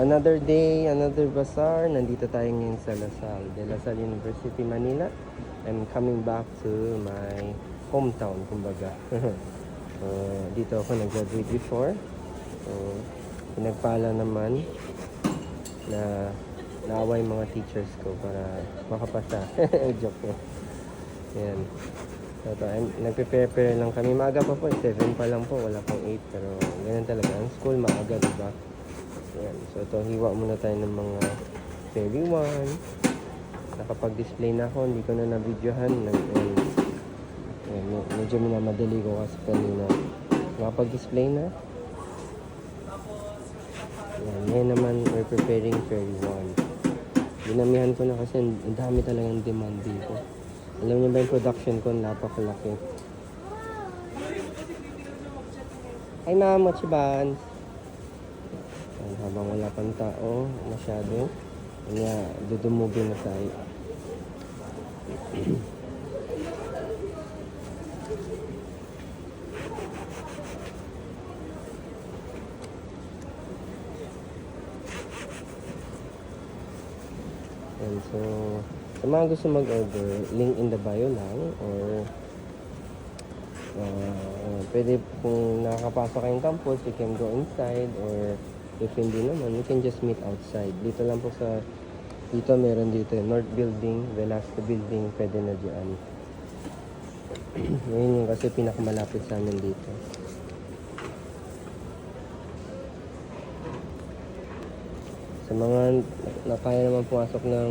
Another day, another bazaar. Nandito tayo ngayon sa Lasal, De La Salle University, Manila. I'm coming back to my hometown, kumbaga. Dito ako nag-graduate before. So, pinagpala naman na naaway mga teachers ko para makapasa. Joke ko. Yan. So, nagpe-prepare lang kami. Maaga pa po, 7 pa lang po, wala pong 8. Pero ganyan talaga. Ang school maaga, diba? Yan. So, ito, hiwa muna tayo ng mga Fairy 1. Nakapag-display na ako. Hindi ko na na-videohan. Medyo minamadali ko kasi kanina. Nakapag-display na. Yan. Ngayon naman, we're preparing Fairy 1. Dinamihan ko na kasi ang dami talagang demand dito. Alam niyo ba yung production ko? Napakalaki. Hi, ma'am. What's your band? Habang wala pang tao masyado, kaya dudumugin na tayo. And so, sa mga gusto mag-order, link in the bio lang, or pwede kung nakakapasok kayong campus, you can go inside, or if hindi naman, you can just meet outside. Dito lang po dito meron dito, North Building, Velasco Building, pwede na dyan. Ngayon yung kasi pinakamalapit sa amin dito. Sa mga nakaya naman pumasok ng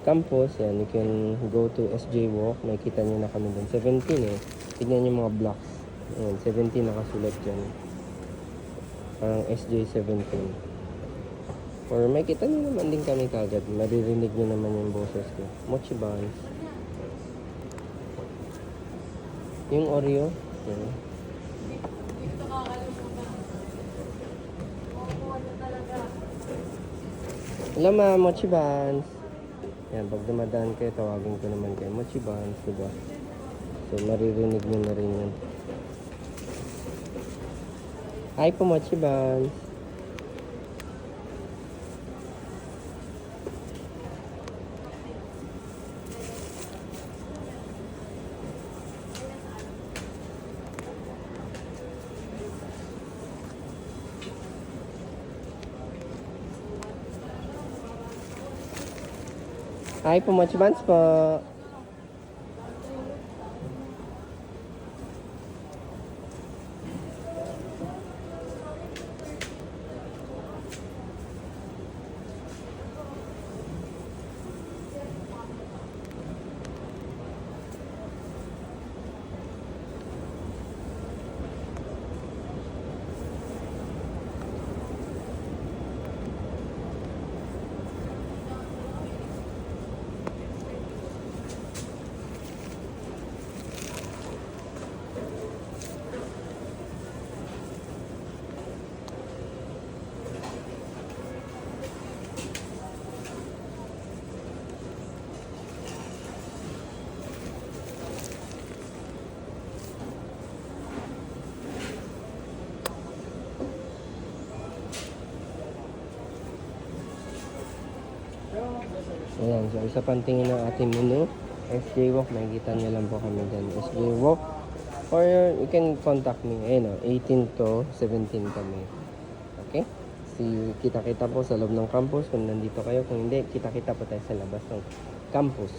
campus, yan, you can go to SJ Walk. Makikita nyo na kami doon. 17 eh. Tignan nyo mga blocks. Ayan, 17 nakasulat dyan. Parang SJ17. Or may kita nyo naman din kami kagad. Maririnig nyo naman yung boses ko. Mochi buns. Yung Oreo. Yeah. Hello ma, Mochi buns. Yan, pag dumadaan kayo, tawagin ko naman kayo. Mochi buns, diba? So, maririnig nyo na rin yan. Hi po, Mochi buns. Hi po, Mochi buns po. Ayan, so isa pang tingin ng ating menu. SJ Walk, makikita nyo lang po kami dyan. SJ Walk. Or you can contact me. Ayun o, 18 to 17 kami. Okay? Kita-kita po sa loob ng campus. Kung nandito kayo, kung hindi, kita-kita po tayo sa labas ng campus.